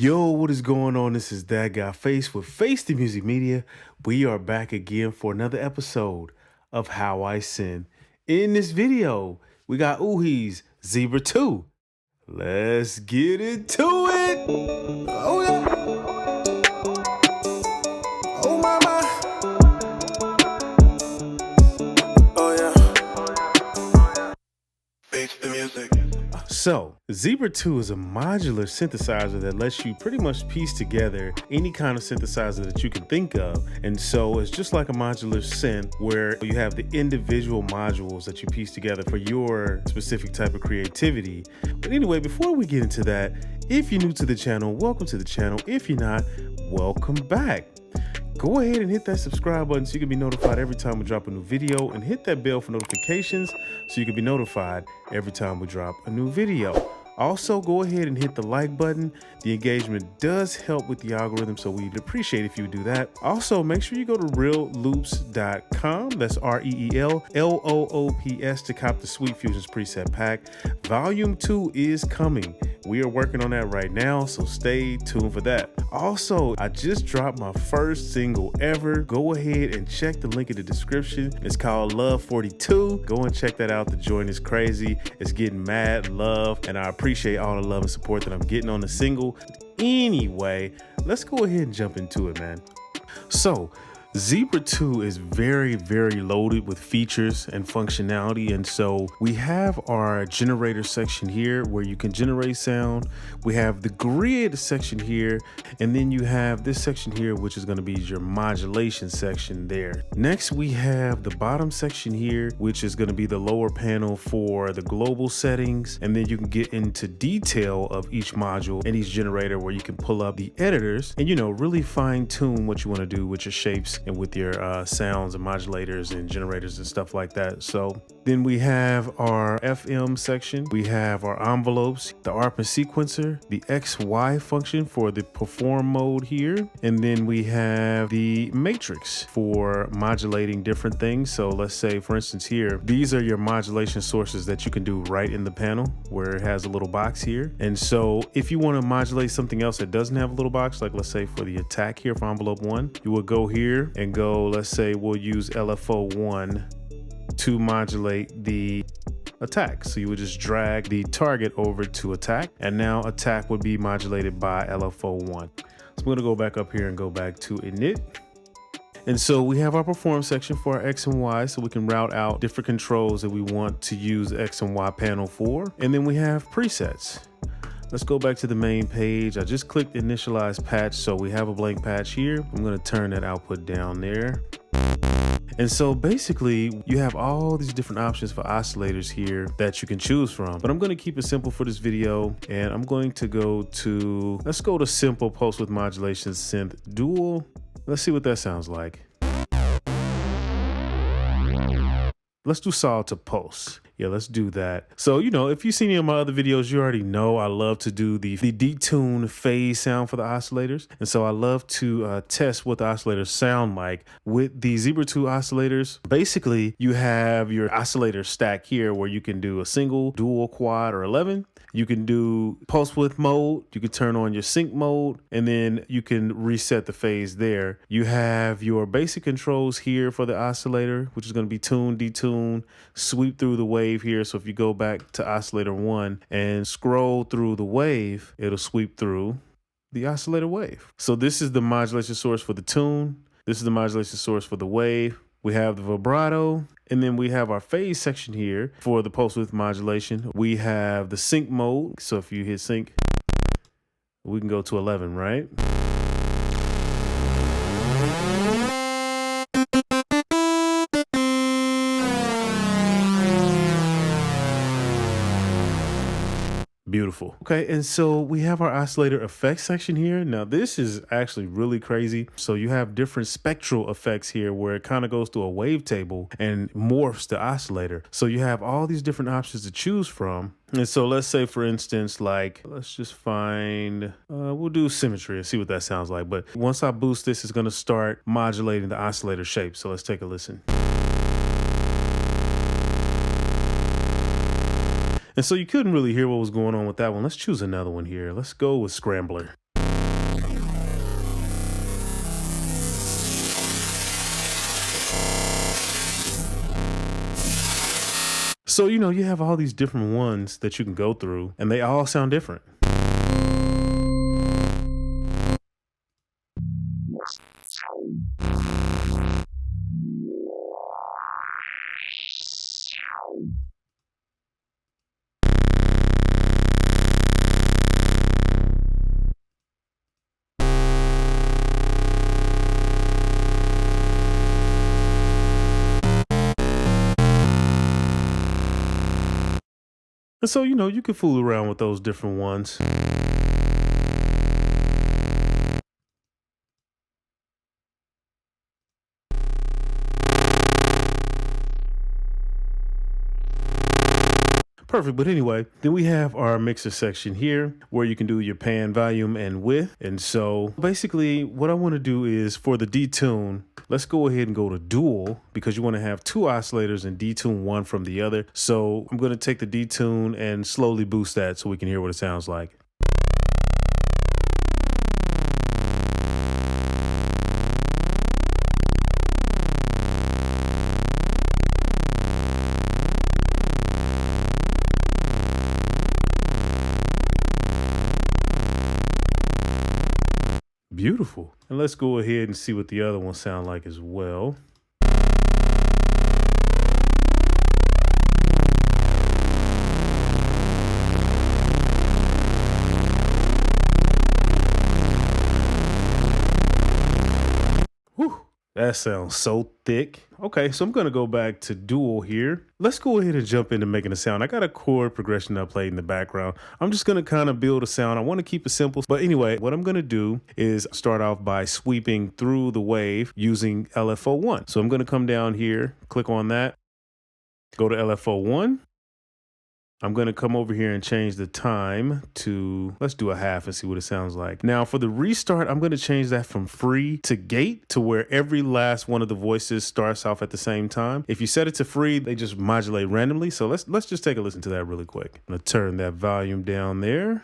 Yo, what is going on? This is that guy Face with Face the Music Media. We are back again for another episode of How I Sin. In this video, we got Oohies, Zebra2. Let's get into it. Oh yeah. Oh my. Oh yeah. Face the music. So, Zebra2 is a modular synthesizer that lets you pretty much piece together any kind of synthesizer that you can think of. And so it's just like a modular synth where you have the individual modules that you piece together for your specific type of creativity. But anyway, before we get into that, if you're new to the channel, welcome to the channel. If you're not, welcome back. Go ahead and hit that subscribe button so you can be notified every time we drop a new video, and hit that bell for notifications so you can be notified every time we drop a new video. Also, go ahead and hit the like button. The engagement does help with the algorithm, so we'd appreciate if you would do that. Also, make sure you go to realloops.com. That's REELLOOPS to cop the Sweet Fusion's preset pack. Volume 2 is coming. We are working on that right now, so stay tuned for that. Also, I just dropped my first single ever. Go ahead and check the link in the description. It's called Love 42. Go and check that out. The joint is crazy. It's getting mad love, and I appreciate all the love and support that I'm getting on the single. Anyway, let's go ahead and jump into it, man. So, Zebra2 is very loaded with features and functionality, and so we have our generator section here where you can generate sound. We have the grid section here, and then you have this section here, which is going to be your modulation section there. Next, we have the bottom section here, which is going to be the lower panel for the global settings, and then you can get into detail of each module and each generator where you can pull up the editors and, you know, really fine tune what you want to do with your shapes and with your sounds and modulators and generators and stuff like that. So then we have our FM section, we have our envelopes, the ARP and sequencer, the XY function for the perform mode here, and then we have the matrix for modulating different things. So let's say, for instance, here, these are your modulation sources that you can do right in the panel where it has a little box here. And so if you want to modulate something else that doesn't have a little box, like let's say for the attack here for envelope 1, you will go here and go, let's say we'll use LFO 1 to modulate the attack. So you would just drag the target over to attack, and now attack would be modulated by LFO 1. So I'm going to go back up here and go back to init. And so we have our perform section for our X and Y, so we can route out different controls that we want to use X and Y panel for. And then we have presets. Let's go back to the main page. I just clicked initialize patch, so we have a blank patch here. I'm going to turn that output down there. And so basically you have all these different options for oscillators here that you can choose from, but I'm going to keep it simple for this video, and I'm going to go to, let's go to simple pulse with modulation synth dual. Let's see what that sounds like. Let's do solid to pulse. Yeah, let's do that. So, you know, if you've seen any of my other videos, you already know I love to do the Detune phase sound for the oscillators. And so I love to test what the oscillators sound like with the Zebra2 oscillators. Basically, you have your oscillator stack here where you can do a single, dual, quad, or 11. You can do pulse width mode. You can turn on your sync mode, and then you can reset the phase there. You have your basic controls here for the oscillator, which is going to be tune, detune, sweep through the wave here. So if you go back to oscillator 1 and scroll through the wave, it'll sweep through the oscillator wave. So this is the modulation source for the tune. This is the modulation source for the wave. We have the vibrato, and then we have our phase section here for the pulse width modulation. We have the sync mode. So if you hit sync, we can go to 11, right? Beautiful. Okay, and so we have our oscillator effects section here. Now this is actually really crazy. So you have different spectral effects here where it kind of goes through a wavetable and morphs the oscillator. So you have all these different options to choose from. And so let's say, for instance, like, let's just find, we'll do symmetry and see what that sounds like. But once I boost this, it's going to start modulating the oscillator shape. So let's take a listen. And so you couldn't really hear what was going on with that one. Let's choose another one here. Let's go with Scrambler. So, you have all these different ones that you can go through, and they all sound different. And so, you can fool around with those different ones. Perfect. But anyway, then we have our mixer section here where you can do your pan, volume, and width. And so basically what I want to do is for the detune, let's go ahead and go to dual because you want to have two oscillators and detune one from the other. So I'm going to take the detune and slowly boost that so we can hear what it sounds like. Beautiful. And let's go ahead and see what the other ones sound like as well. Whew, that sounds so thick. Okay, so I'm going to go back to dual here. Let's go ahead and jump into making a sound. I got a chord progression I played in the background. I'm just going to kind of build a sound. I want to keep it simple. But anyway, what I'm going to do is start off by sweeping through the wave using LFO1. So I'm going to come down here, click on that, go to LFO1. I'm going to come over here and change the time to, let's do a half and see what it sounds like. Now for the restart, I'm going to change that from free to gate to where every last one of the voices starts off at the same time. If you set it to free, they just modulate randomly. So let's just take a listen to that really quick. I'm going to turn that volume down there.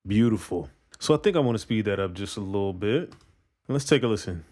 Beautiful. So I think I want to speed that up just a little bit. Let's take a listen.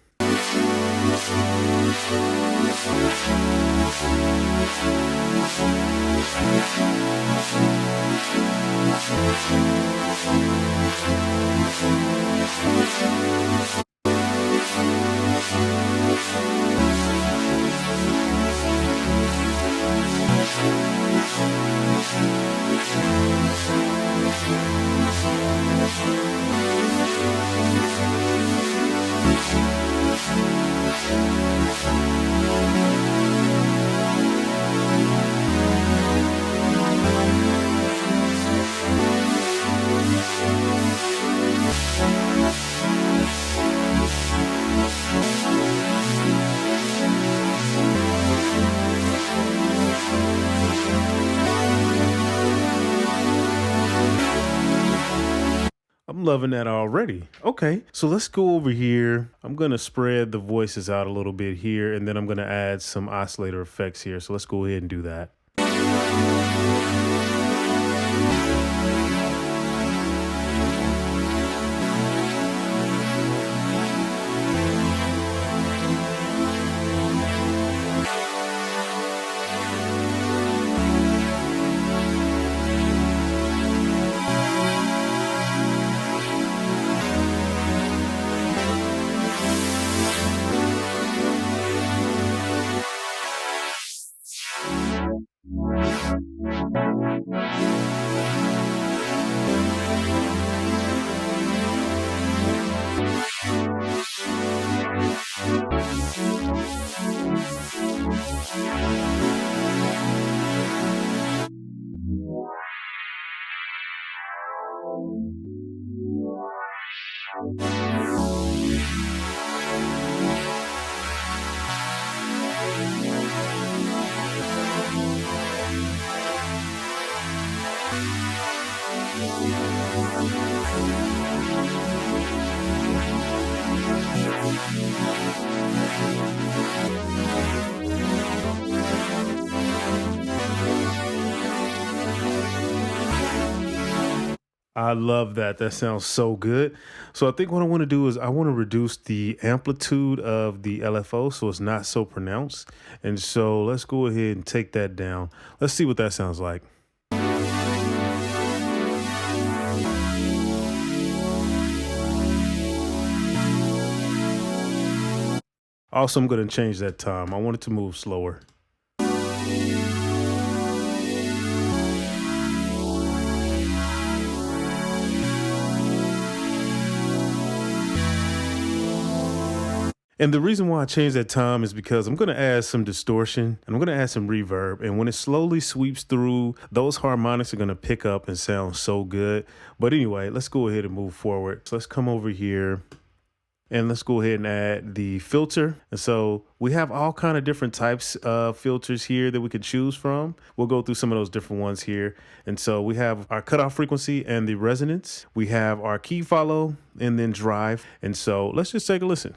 I'm loving that already. Okay, so let's go over here. I'm gonna spread the voices out a little bit here, and then I'm gonna add some oscillator effects here. So let's go ahead and do that. I love that. That sounds so good. So I think what I want to do is I want to reduce the amplitude of the LFO so it's not so pronounced. And so let's go ahead and take that down. Let's see what that sounds like. Also, I'm going to change that time. I want it to move slower. And the reason why I changed that time is because I'm going to add some distortion and I'm going to add some reverb. And when it slowly sweeps through, those harmonics are going to pick up and sound so good. But anyway, let's go ahead and move forward. So let's come over here and let's go ahead and add the filter. And so we have all kind of different types of filters here that we could choose from. We'll go through some of those different ones here. And so we have our cutoff frequency and the resonance. We have our key follow and then drive. And so let's just take a listen.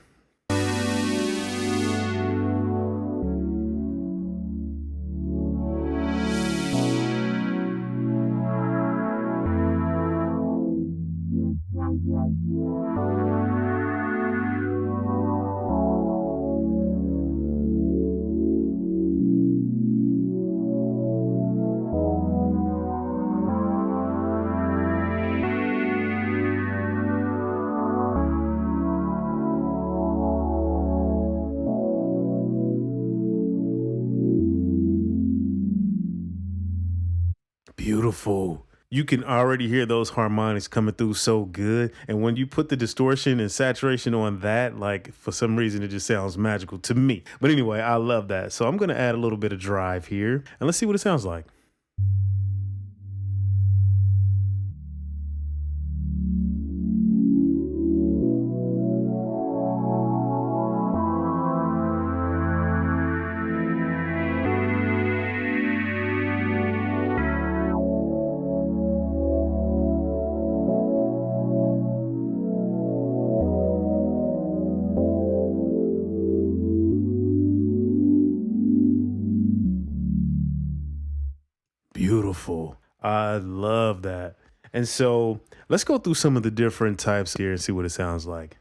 Beautiful. You can already hear those harmonics coming through so good. And when you put the distortion and saturation on that, like for some reason, it just sounds magical to me. But anyway, I love that. So I'm going to add a little bit of drive here and let's see what it sounds like. Beautiful. I love that. And so let's go through some of the different types here and see what it sounds like.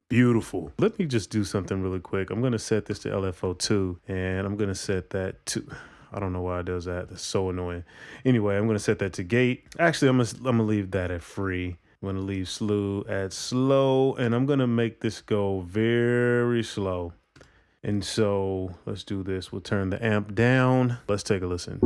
Beautiful. Let me just do something really quick. I'm going to set this to LFO2 and I'm going to set that to, I don't know why it does that. That's so annoying. Anyway, I'm going to set that to gate. Actually, I'm going to leave that at free. I'm going to leave slew at slow and I'm going to make this go very slow. And so let's do this. We'll turn the amp down. Let's take a listen.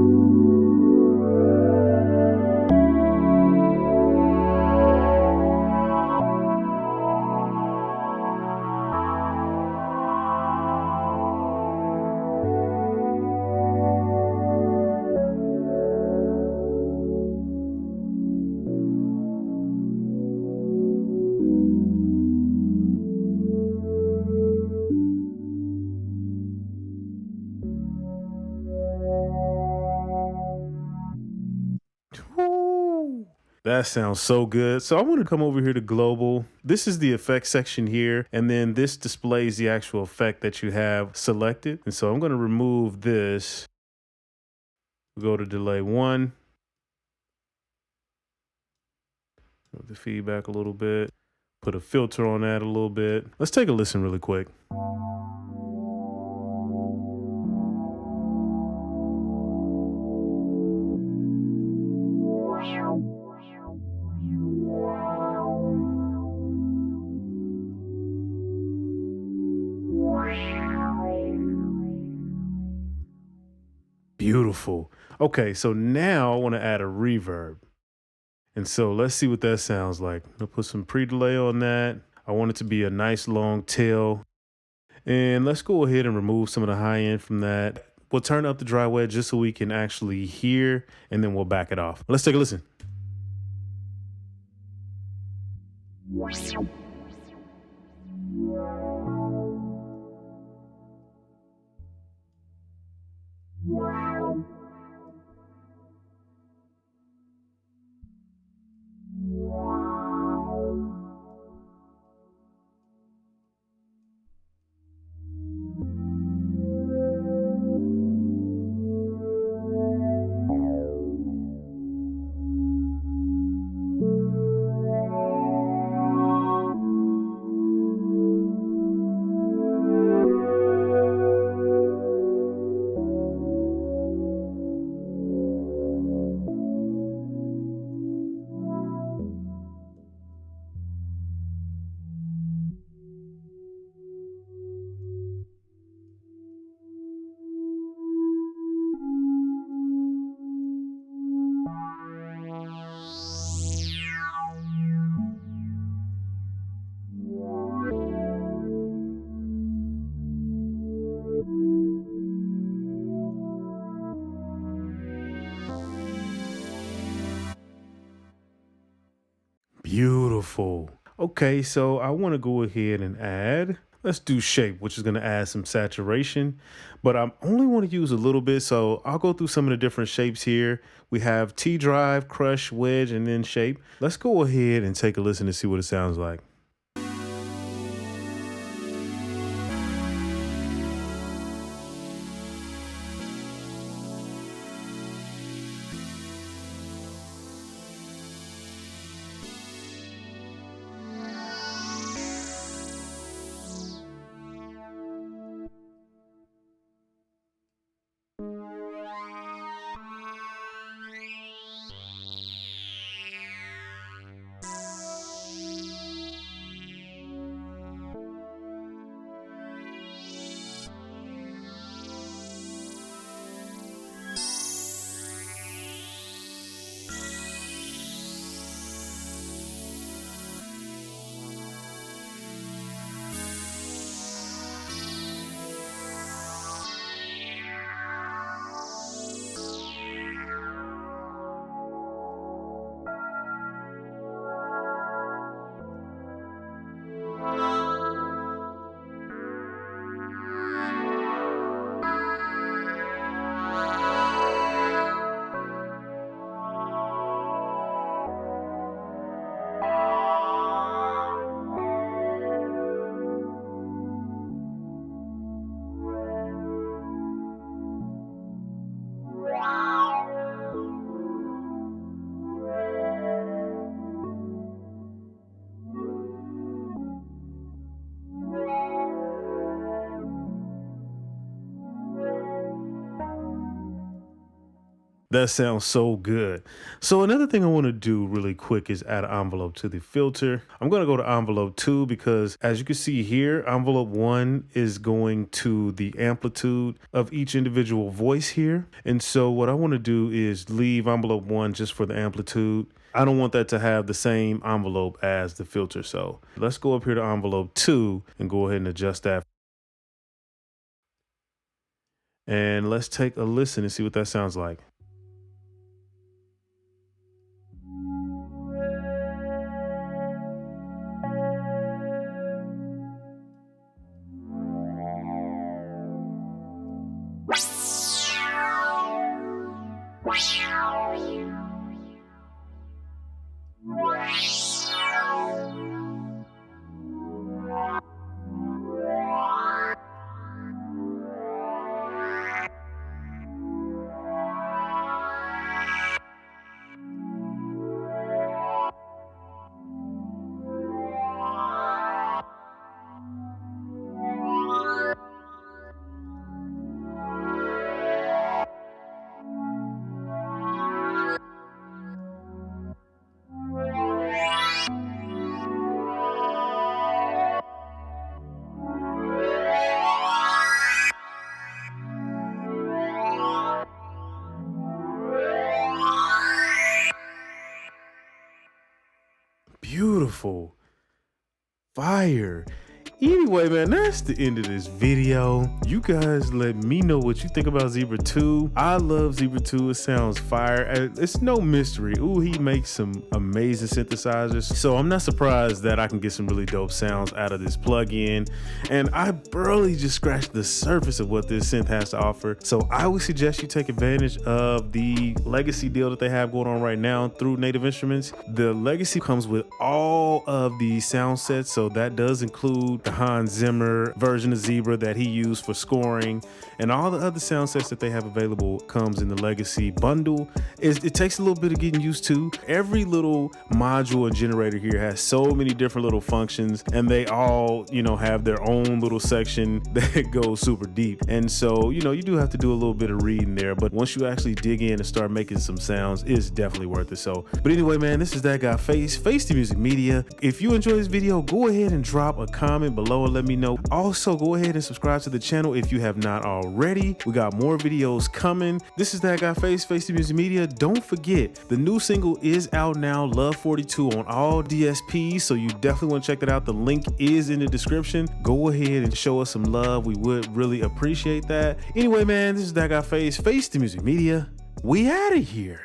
That sounds so good. So I want to come over here to global. This is the effects section here. And then this displays the actual effect that you have selected. And so I'm going to remove this. Go to delay 1. Move the feedback a little bit. Put a filter on that a little bit. Let's take a listen really quick. Beautiful. Okay, so now I want to add a reverb. And so let's see what that sounds like. I'll put some pre-delay on that. I want it to be a nice long tail. And let's go ahead and remove some of the high end from that. We'll turn up the dry wet just so we can actually hear, and then we'll back it off. Let's take a listen. Beautiful. Okay, so I want to go ahead and add, let's do shape, which is going to add some saturation, but I only want to use a little bit. So I'll go through some of the different shapes here. We have T drive, crush, wedge, and then shape. Let's go ahead and take a listen to see what it sounds like. That sounds so good. So another thing I want to do really quick is add an envelope to the filter. I'm going to go to envelope 2 because as you can see here, envelope 1 is going to the amplitude of each individual voice here. And so what I want to do is leave envelope 1 just for the amplitude. I don't want that to have the same envelope as the filter. So let's go up here to envelope 2 and go ahead and adjust that. And let's take a listen and see what that sounds like. beautiful. Fire. Anyway, man, that's the end of this video. You guys let me know what you think about Zebra2. I love Zebra2. It sounds fire. It's no mystery. Ooh, he makes some amazing synthesizers. So I'm not surprised that I can get some really dope sounds out of this plugin. And I barely just scratched the surface of what this synth has to offer. So I would suggest you take advantage of the legacy deal that they have going on right now through Native Instruments. The legacy comes with all of the sound sets. So that does include the Hans Zimmer version of Zebra that he used for scoring, and all the other sound sets that they have available comes in the legacy bundle. It takes a little bit of getting used to. Every little module and generator here has so many different little functions, and they all, you know, have their own little section that goes super deep. And so, you know, you do have to do a little bit of reading there, but once you actually dig in and start making some sounds, it's definitely worth it. So, but anyway, man, this is that guy Face the Music Media. If you enjoy this video, go ahead and drop a comment below and let me know. Also, go ahead and subscribe to the channel if you have not already. We got more videos coming. This is that guy Face the Music Media. Don't forget, the new single is out now, Love 42, on all DSPs, so you definitely want to check that out. The link is in the description. Go ahead and show us some love. We would really appreciate that. Anyway, man, this is that guy Face the Music Media. We out of here.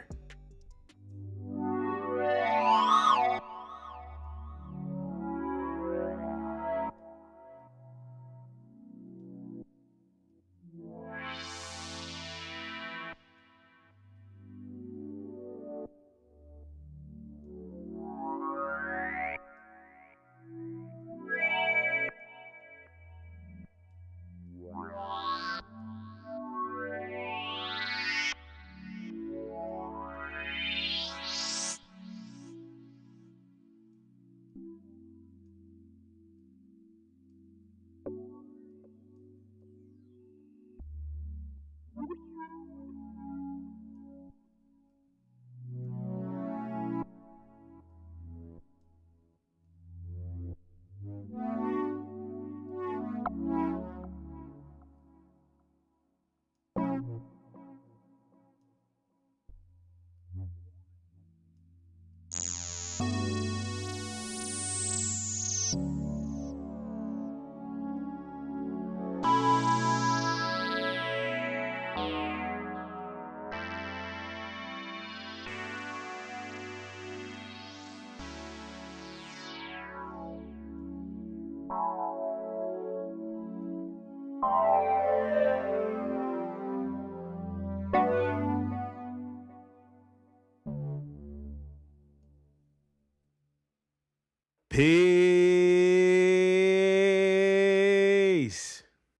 Peace.